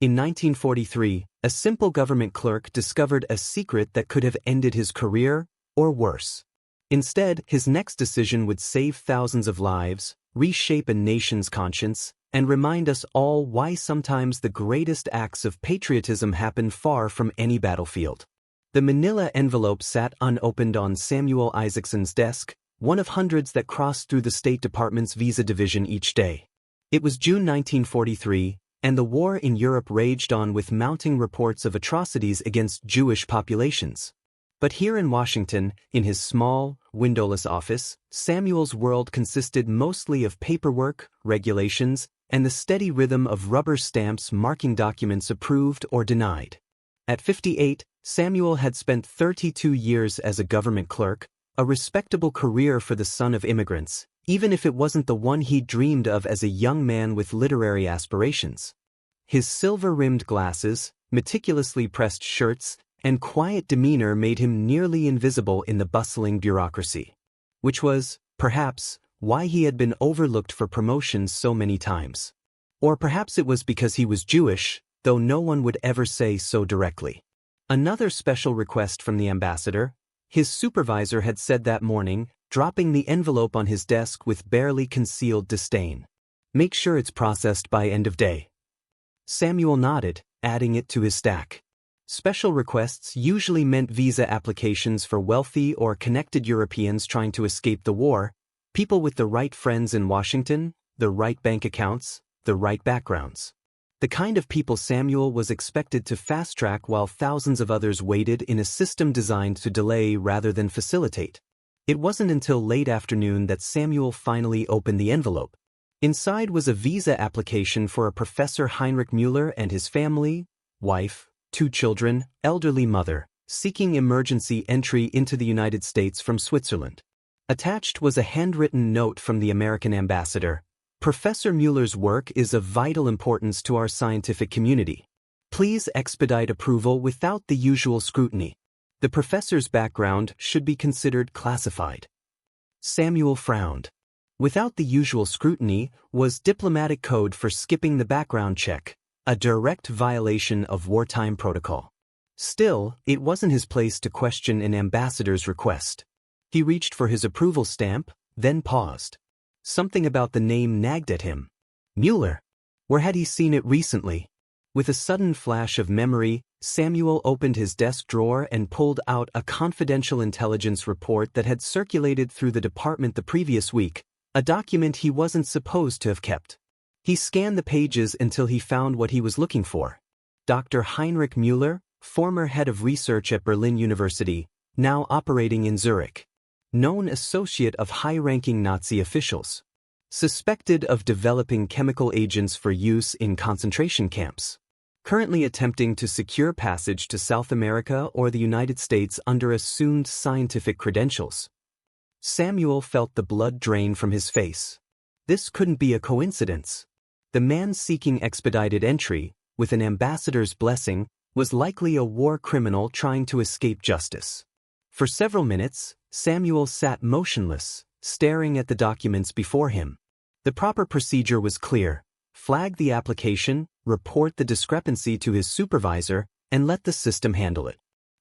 In 1943, a simple government clerk discovered a secret that could have ended his career, or worse. Instead, his next decision would save thousands of lives, reshape a nation's conscience, and remind us all why sometimes the greatest acts of patriotism happen far from any battlefield. The manila envelope sat unopened on Samuel Isaacson's desk, one of hundreds that crossed through the State Department's visa division each day. It was June 1943, and the war in Europe raged on with mounting reports of atrocities against Jewish populations. But here in Washington, in his small, windowless office, Samuel's world consisted mostly of paperwork, regulations, and the steady rhythm of rubber stamps marking documents approved or denied. At 58, Samuel had spent 32 years as a government clerk, a respectable career for the son of immigrants, even if it wasn't the one he dreamed of as a young man with literary aspirations. His silver-rimmed glasses, meticulously pressed shirts, and quiet demeanor made him nearly invisible in the bustling bureaucracy. Which was, perhaps, why he had been overlooked for promotions so many times. Or perhaps it was because he was Jewish, though no one would ever say so directly. Another special request from the ambassador, his supervisor had said that morning, dropping the envelope on his desk with barely concealed disdain. "Make sure it's processed by end of day." Samuel nodded, adding it to his stack. Special requests usually meant visa applications for wealthy or connected Europeans trying to escape the war, people with the right friends in Washington, the right bank accounts, the right backgrounds. The kind of people Samuel was expected to fast-track while thousands of others waited in a system designed to delay rather than facilitate. It wasn't until late afternoon that Samuel finally opened the envelope. Inside was a visa application for a Professor Heinrich Mueller and his family, wife, 2 children, elderly mother, seeking emergency entry into the United States from Switzerland. Attached was a handwritten note from the American ambassador. "Professor Mueller's work is of vital importance to our scientific community. Please expedite approval without the usual scrutiny. The professor's background should be considered classified." Samuel frowned. Without the usual scrutiny was diplomatic code for skipping the background check, a direct violation of wartime protocol. Still, it wasn't his place to question an ambassador's request. He reached for his approval stamp, then paused. Something about the name nagged at him. Mueller. Where had he seen it recently? With a sudden flash of memory, Samuel opened his desk drawer and pulled out a confidential intelligence report that had circulated through the department the previous week, a document he wasn't supposed to have kept. He scanned the pages until he found what he was looking for. Dr. Heinrich Mueller, former head of research at Berlin University, now operating in Zurich. Known associate of high-ranking Nazi officials. Suspected of developing chemical agents for use in concentration camps. Currently attempting to secure passage to South America or the United States under assumed scientific credentials. Samuel felt the blood drain from his face. This couldn't be a coincidence. The man seeking expedited entry, with an ambassador's blessing, was likely a war criminal trying to escape justice. For several minutes, Samuel sat motionless, staring at the documents before him. The proper procedure was clear: flag the application, report the discrepancy to his supervisor, and let the system handle it.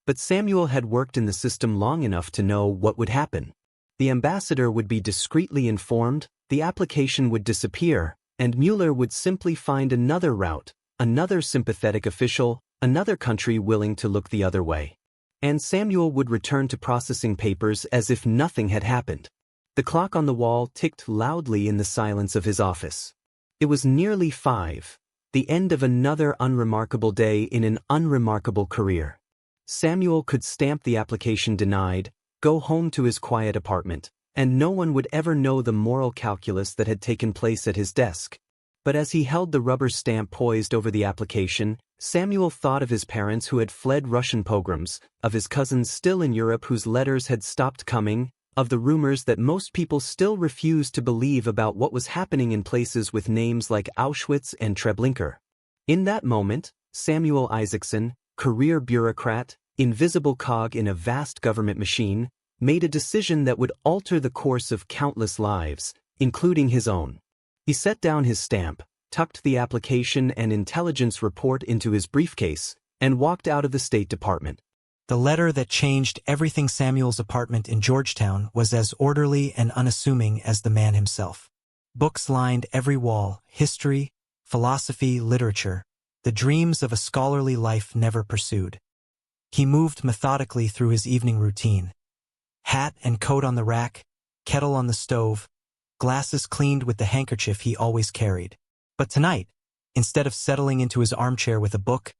But Samuel had worked in the system long enough to know what would happen. The ambassador would be discreetly informed, the application would disappear, and Mueller would simply find another route, another sympathetic official, another country willing to look the other way. And Samuel would return to processing papers as if nothing had happened. The clock on the wall ticked loudly in the silence of his office. It was nearly 5, the end of another unremarkable day in an unremarkable career. Samuel could stamp the application denied, go home to his quiet apartment, and no one would ever know the moral calculus that had taken place at his desk. But as he held the rubber stamp poised over the application, Samuel thought of his parents who had fled Russian pogroms, of his cousins still in Europe whose letters had stopped coming, of the rumors that most people still refused to believe about what was happening in places with names like Auschwitz and Treblinka. In that moment, Samuel Isaacson, career bureaucrat, invisible cog in a vast government machine, made a decision that would alter the course of countless lives, including his own. He set down his stamp, tucked the application and intelligence report into his briefcase, and walked out of the State Department. The letter that changed everything. Samuel's apartment in Georgetown was as orderly and unassuming as the man himself. Books lined every wall: history, philosophy, literature, the dreams of a scholarly life never pursued. He moved methodically through his evening routine. Hat and coat on the rack, kettle on the stove, glasses cleaned with the handkerchief he always carried. But tonight, instead of settling into his armchair with a book,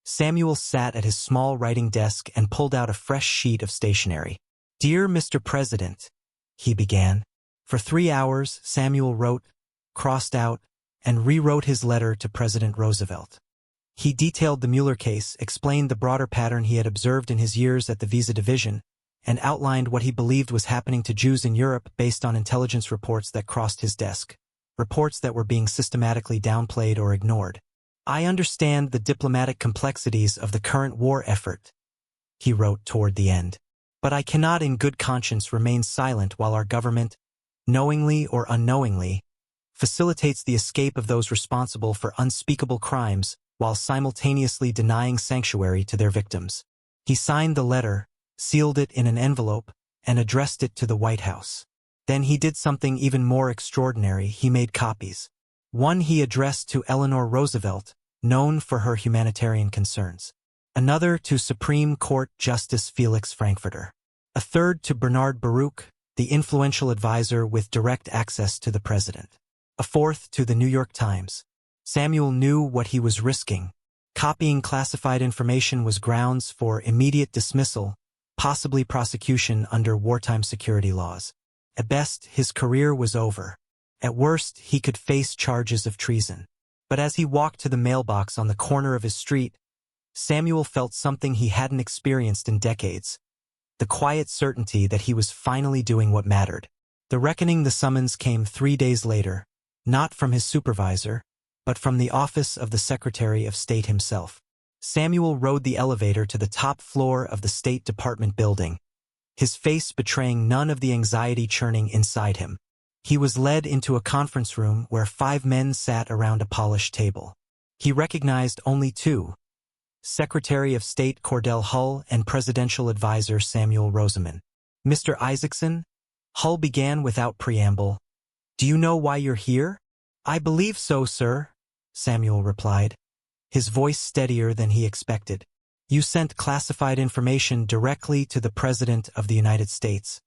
Samuel sat at his small writing desk and pulled out a fresh sheet of stationery. "Dear Mr. President," he began. For 3 hours, Samuel wrote, crossed out, and rewrote his letter to President Roosevelt. He detailed the Mueller case, explained the broader pattern he had observed in his years at the Visa Division, and outlined what he believed was happening to Jews in Europe based on intelligence reports that crossed his desk, reports that were being systematically downplayed or ignored. "I understand the diplomatic complexities of the current war effort," he wrote toward the end, "but I cannot in good conscience remain silent while our government, knowingly or unknowingly, facilitates the escape of those responsible for unspeakable crimes while simultaneously denying sanctuary to their victims." He signed the letter, sealed it in an envelope, and addressed it to the White House. Then he did something even more extraordinary. He made copies. One he addressed to Eleanor Roosevelt, known for her humanitarian concerns. Another to Supreme Court Justice Felix Frankfurter. A third to Bernard Baruch, the influential advisor with direct access to the president. A fourth to the New York Times. Samuel knew what he was risking. Copying classified information was grounds for immediate dismissal, possibly prosecution under wartime security laws. At best, his career was over. At worst, he could face charges of treason. But as he walked to the mailbox on the corner of his street, Samuel felt something he hadn't experienced in decades: the quiet certainty that he was finally doing what mattered. The reckoning. The summons came 3 days later, not from his supervisor, but from the office of the Secretary of State himself. Samuel rode the elevator to the top floor of the State Department building, his face betraying none of the anxiety churning inside him. He was led into a conference room where 5 men sat around a polished table. He recognized only 2: Secretary of State Cordell Hull and Presidential Advisor Samuel Roseman. "Mr. Isaacson," Hull began without preamble, "do you know why you're here?" "I believe so, sir," Samuel replied, his voice steadier than he expected. "You sent classified information directly to the President of the United States,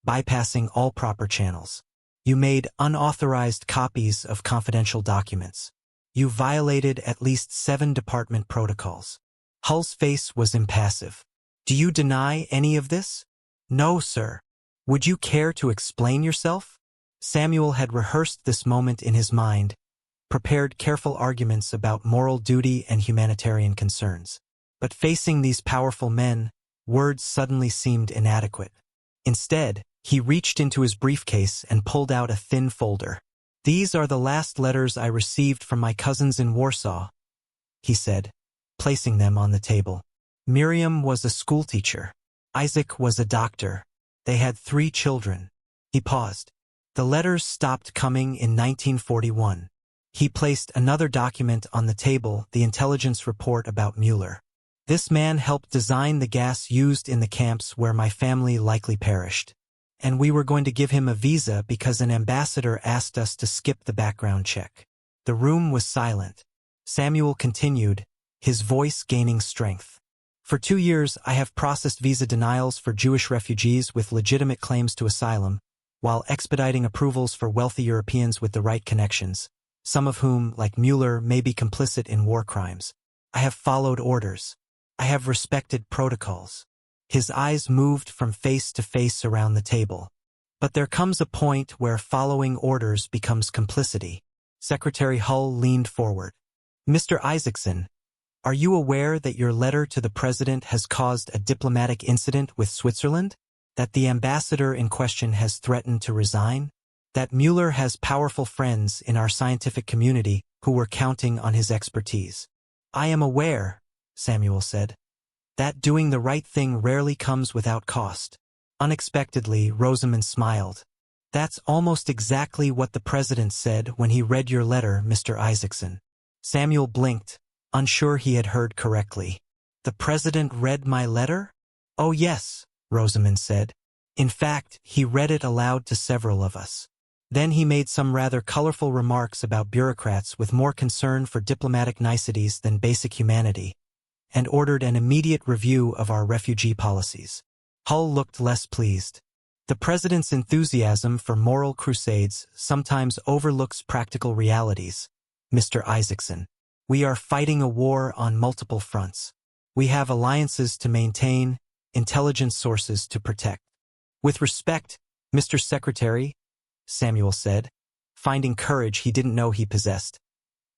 bypassing all proper channels. You made unauthorized copies of confidential documents. You violated at least 7 department protocols." Hull's face was impassive. "Do you deny any of this?" "No, sir." "Would you care to explain yourself?" Samuel had rehearsed this moment in his mind, prepared careful arguments about moral duty and humanitarian concerns. But facing these powerful men, words suddenly seemed inadequate. Instead, he reached into his briefcase and pulled out a thin folder. "These are the last letters I received from my cousins in Warsaw," he said, placing them on the table. "Miriam was a schoolteacher. Isaac was a doctor. They had 3 children." He paused. The letters stopped coming in 1941. He placed another document on the table, the intelligence report about Mueller. "This man helped design the gas used in the camps where my family likely perished. And we were going to give him a visa because an ambassador asked us to skip the background check." The room was silent. Samuel continued, his voice gaining strength. "For 2 years, I have processed visa denials for Jewish refugees with legitimate claims to asylum, while expediting approvals for wealthy Europeans with the right connections, some of whom, like Mueller, may be complicit in war crimes. I have followed orders. I have respected protocols." His eyes moved from face to face around the table. "But there comes a point where following orders becomes complicity." Secretary Hull leaned forward. "Mr. Isaacson, are you aware that your letter to the president has caused a diplomatic incident with Switzerland? That the ambassador in question has threatened to resign? That Mueller has powerful friends in our scientific community who were counting on his expertise?" "I am aware," Samuel said, "that doing the right thing rarely comes without cost." Unexpectedly, Rosamond smiled. That's almost exactly what the president said when he read your letter, Mr. Isaacson. Samuel blinked, unsure he had heard correctly. The president read my letter? Oh yes, Rosamond said. In fact, he read it aloud to several of us. Then he made some rather colorful remarks about bureaucrats with more concern for diplomatic niceties than basic humanity, and ordered an immediate review of our refugee policies. Hull looked less pleased. The president's enthusiasm for moral crusades sometimes overlooks practical realities, Mr. Isaacson. We are fighting a war on multiple fronts. We have alliances to maintain, intelligence sources to protect. With respect, Mr. Secretary, Samuel said, finding courage he didn't know he possessed.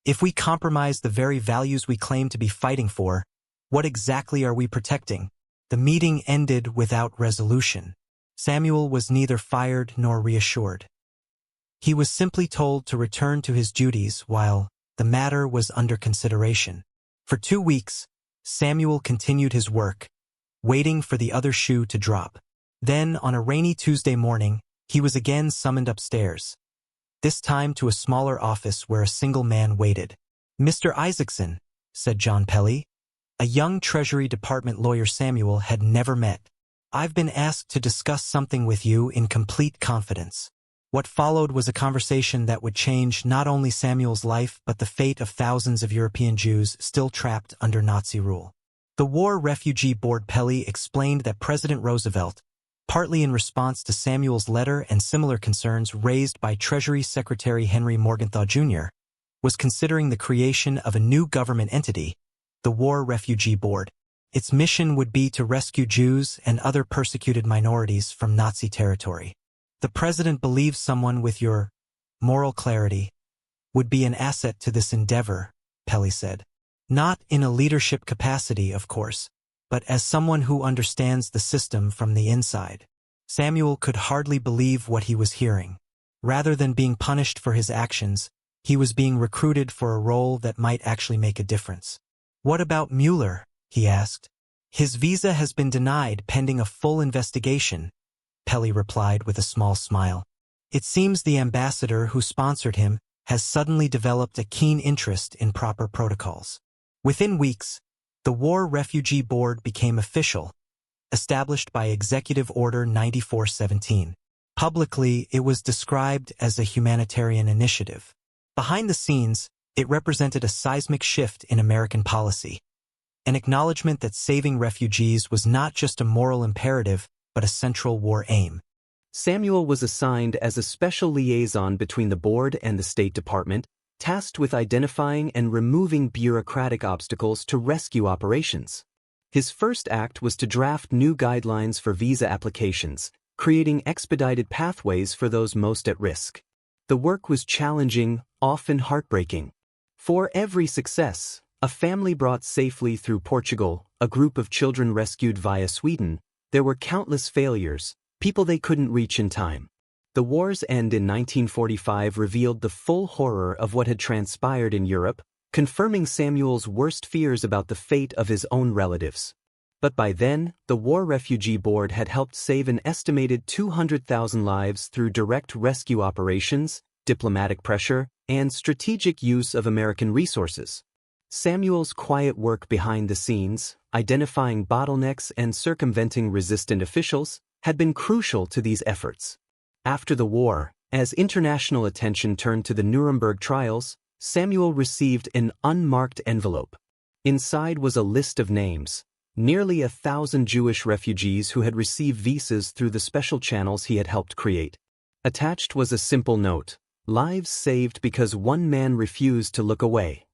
If we compromise the very values we claim to be fighting for, what exactly are we protecting? The meeting ended without resolution. Samuel was neither fired nor reassured. He was simply told to return to his duties while the matter was under consideration. For 2 weeks, Samuel continued his work, waiting for the other shoe to drop. Then, on a rainy Tuesday morning, he was again summoned upstairs, this time to a smaller office where a single man waited. Mr. Isaacson, said John Pelly, a young Treasury Department lawyer Samuel had never met. I've been asked to discuss something with you in complete confidence. What followed was a conversation that would change not only Samuel's life but the fate of thousands of European Jews still trapped under Nazi rule. The War Refugee Board Pelly explained that President Roosevelt, partly in response to Samuel's letter and similar concerns raised by Treasury Secretary Henry Morgenthau Jr., was considering the creation of a new government entity, the War Refugee Board. Its mission would be to rescue Jews and other persecuted minorities from Nazi territory. The president believes someone with your moral clarity would be an asset to this endeavor, Pelly said. Not in a leadership capacity, of course, but as someone who understands the system from the inside. Samuel could hardly believe what he was hearing. Rather than being punished for his actions, he was being recruited for a role that might actually make a difference. What about Mueller? He asked. His visa has been denied pending a full investigation, Pelly replied with a small smile. It seems the ambassador who sponsored him has suddenly developed a keen interest in proper protocols. Within weeks, the War Refugee Board became official, established by Executive Order 9417. Publicly, it was described as a humanitarian initiative. Behind the scenes, it represented a seismic shift in American policy, an acknowledgement that saving refugees was not just a moral imperative, but a central war aim. Samuel was assigned as a special liaison between the board and the State Department, tasked with identifying and removing bureaucratic obstacles to rescue operations. His first act was to draft new guidelines for visa applications, creating expedited pathways for those most at risk. The work was challenging, often heartbreaking. For every success, a family brought safely through Portugal, a group of children rescued via Sweden, there were countless failures, people they couldn't reach in time. The war's end in 1945 revealed the full horror of what had transpired in Europe, confirming Samuel's worst fears about the fate of his own relatives. But by then, the War Refugee Board had helped save an estimated 200,000 lives through direct rescue operations, diplomatic pressure, and strategic use of American resources. Samuel's quiet work behind the scenes, identifying bottlenecks and circumventing resistant officials, had been crucial to these efforts. After the war, as international attention turned to the Nuremberg trials, Samuel received an unmarked envelope. Inside was a list of names, nearly 1,000 Jewish refugees who had received visas through the special channels he had helped create. Attached was a simple note, lives saved because one man refused to look away.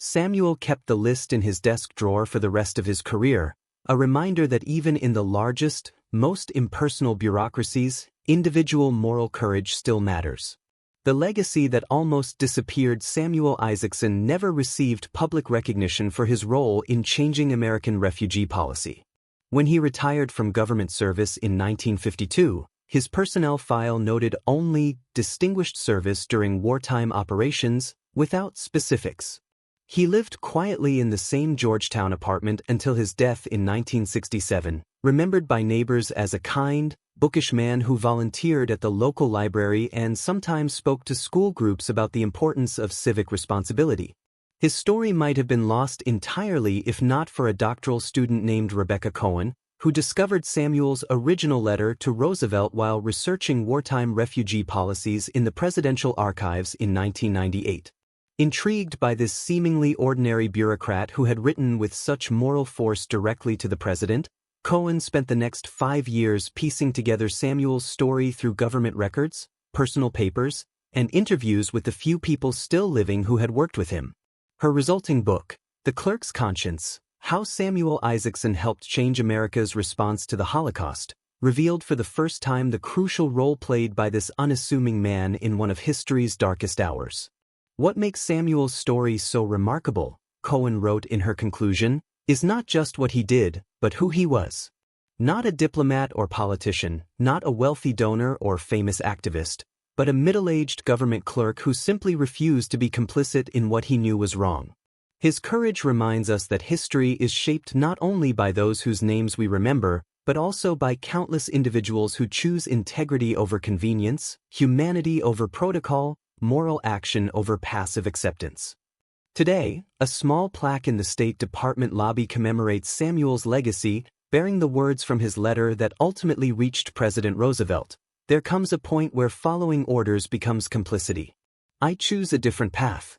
Samuel kept the list in his desk drawer for the rest of his career, a reminder that even in the largest, most impersonal bureaucracies, individual moral courage still matters. The legacy that almost disappeared. Samuel Isaacson never received public recognition for his role in changing American refugee policy. When he retired from government service in 1952, his personnel file noted only distinguished service during wartime operations, without specifics. He lived quietly in the same Georgetown apartment until his death in 1967, remembered by neighbors as a kind, bookish man who volunteered at the local library and sometimes spoke to school groups about the importance of civic responsibility. His story might have been lost entirely if not for a doctoral student named Rebecca Cohen, who discovered Samuel's original letter to Roosevelt while researching wartime refugee policies in the presidential archives in 1998. Intrigued by this seemingly ordinary bureaucrat who had written with such moral force directly to the president, Cohen spent the next 5 years piecing together Samuel's story through government records, personal papers, and interviews with the few people still living who had worked with him. Her resulting book, The Clerk's Conscience: How Samuel Isaacson Helped Change America's Response to the Holocaust, revealed for the first time the crucial role played by this unassuming man in one of history's darkest hours. What makes Samuel's story so remarkable, Cohen wrote in her conclusion, is not just what he did, but who he was. Not a diplomat or politician, not a wealthy donor or famous activist, but a middle-aged government clerk who simply refused to be complicit in what he knew was wrong. His courage reminds us that history is shaped not only by those whose names we remember, but also by countless individuals who choose integrity over convenience, humanity over protocol, moral action over passive acceptance. Today, a small plaque in the State Department lobby commemorates Samuel's legacy, bearing the words from his letter that ultimately reached President Roosevelt. There comes a point where following orders becomes complicity. I choose a different path.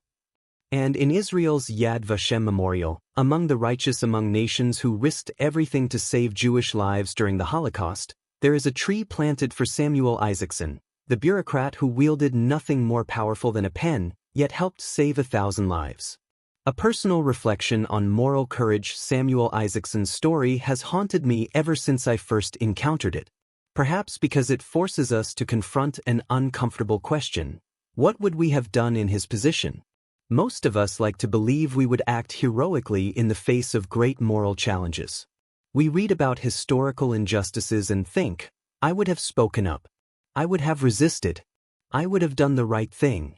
And in Israel's Yad Vashem Memorial, among the righteous among nations who risked everything to save Jewish lives during the Holocaust, there is a tree planted for Samuel Isaacson, the bureaucrat who wielded nothing more powerful than a pen, yet helped save 1,000 lives. A personal reflection on moral courage. Samuel Isaacson's story has haunted me ever since I first encountered it. Perhaps because it forces us to confront an uncomfortable question. What would we have done in his position? Most of us like to believe we would act heroically in the face of great moral challenges. We read about historical injustices and think, I would have spoken up. I would have resisted. I would have done the right thing.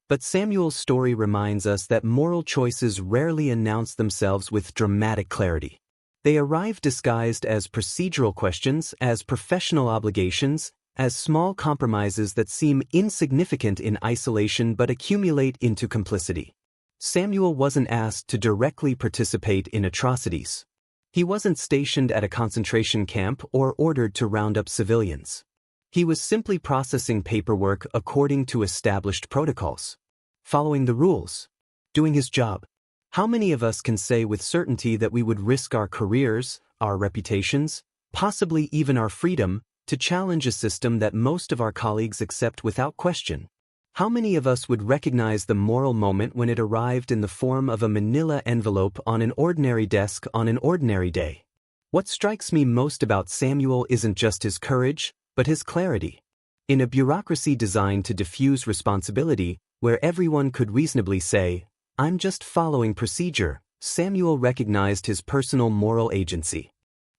But Samuel's story reminds us that moral choices rarely announce themselves with dramatic clarity. They arrive disguised as procedural questions, as professional obligations, as small compromises that seem insignificant in isolation but accumulate into complicity. Samuel wasn't asked to directly participate in atrocities. He wasn't stationed at a concentration camp or ordered to round up civilians. He was simply processing paperwork according to established protocols, following the rules, doing his job. How many of us can say with certainty that we would risk our careers, our reputations, possibly even our freedom, to challenge a system that most of our colleagues accept without question? How many of us would recognize the moral moment when it arrived in the form of a manila envelope on an ordinary desk on an ordinary day? What strikes me most about Samuel isn't just his courage, but his clarity. In a bureaucracy designed to diffuse responsibility, where everyone could reasonably say, I'm just following procedure, Samuel recognized his personal moral agency.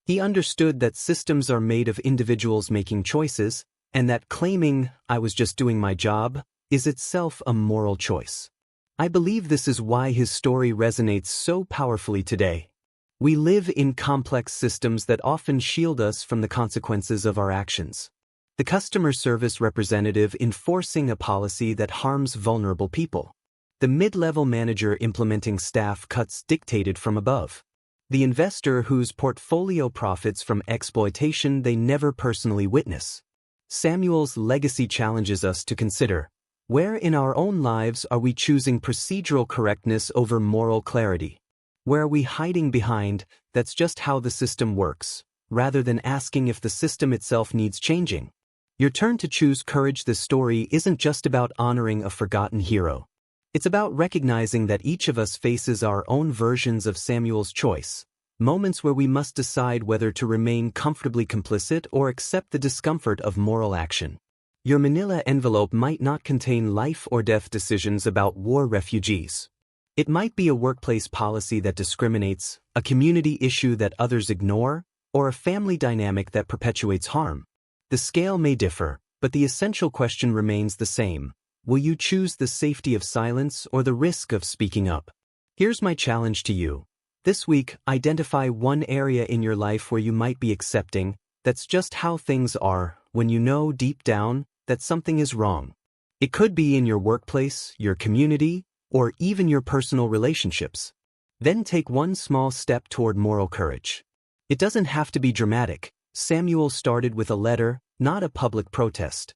He understood that systems are made of individuals making choices, and that claiming, I was just doing my job, is itself a moral choice. I believe this is why his story resonates so powerfully today. We live in complex systems that often shield us from the consequences of our actions. The customer service representative enforcing a policy that harms vulnerable people. The mid-level manager implementing staff cuts dictated from above. The investor whose portfolio profits from exploitation they never personally witness. Samuel's legacy challenges us to consider, where in our own lives are we choosing procedural correctness over moral clarity? Where are we hiding behind, that's just how the system works, rather than asking if the system itself needs changing? Your turn to choose courage. This story isn't just about honoring a forgotten hero. It's about recognizing that each of us faces our own versions of Samuel's choice, moments where we must decide whether to remain comfortably complicit or accept the discomfort of moral action. Your manila envelope might not contain life or death decisions about war refugees. It might be a workplace policy that discriminates, a community issue that others ignore, or a family dynamic that perpetuates harm. The scale may differ, but the essential question remains the same. Will you choose the safety of silence or the risk of speaking up? Here's my challenge to you. This week, identify one area in your life where you might be accepting that's just how things are when you know deep down that something is wrong. It could be in your workplace, your community, or even your personal relationships. Then take one small step toward moral courage. It doesn't have to be dramatic. Samuel started with a letter, not a public protest.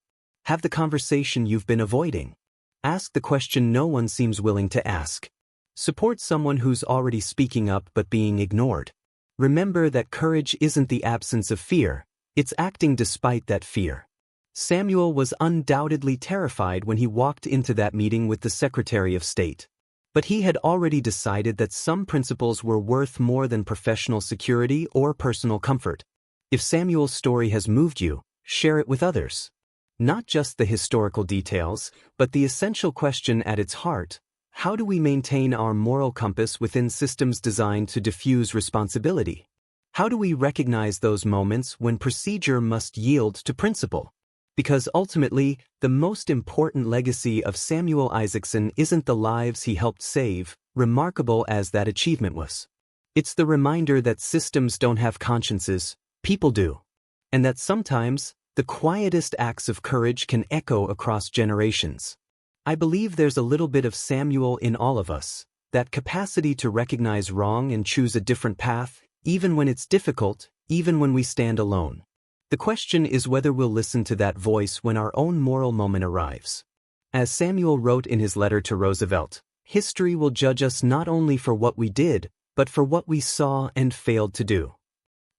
Have the conversation you've been avoiding. Ask the question no one seems willing to ask. Support someone who's already speaking up but being ignored. Remember that courage isn't the absence of fear, it's acting despite that fear. Samuel was undoubtedly terrified when he walked into that meeting with the Secretary of State. But he had already decided that some principles were worth more than professional security or personal comfort. If Samuel's story has moved you, share it with others. Not just the historical details, but the essential question at its heart: how do we maintain our moral compass within systems designed to diffuse responsibility? How do we recognize those moments when procedure must yield to principle? Because ultimately, the most important legacy of Samuel Isaacson isn't the lives he helped save, remarkable as that achievement was. It's the reminder that systems don't have consciences, people do. And that sometimes, the quietest acts of courage can echo across generations. I believe there's a little bit of Samuel in all of us, that capacity to recognize wrong and choose a different path, even when it's difficult, even when we stand alone. The question is whether we'll listen to that voice when our own moral moment arrives. As Samuel wrote in his letter to Roosevelt, history will judge us not only for what we did, but for what we saw and failed to do.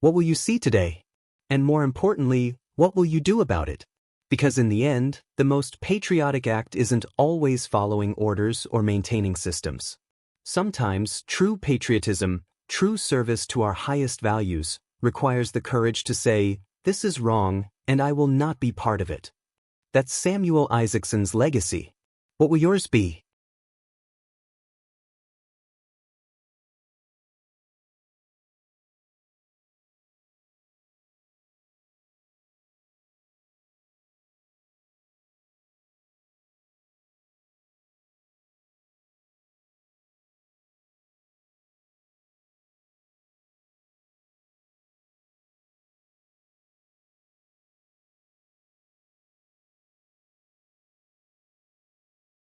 What will you see today? And more importantly, what will you do about it? Because in the end, the most patriotic act isn't always following orders or maintaining systems. Sometimes, true patriotism, true service to our highest values, requires the courage to say, "This is wrong, and I will not be part of it." That's Samuel Isaacson's legacy. What will yours be?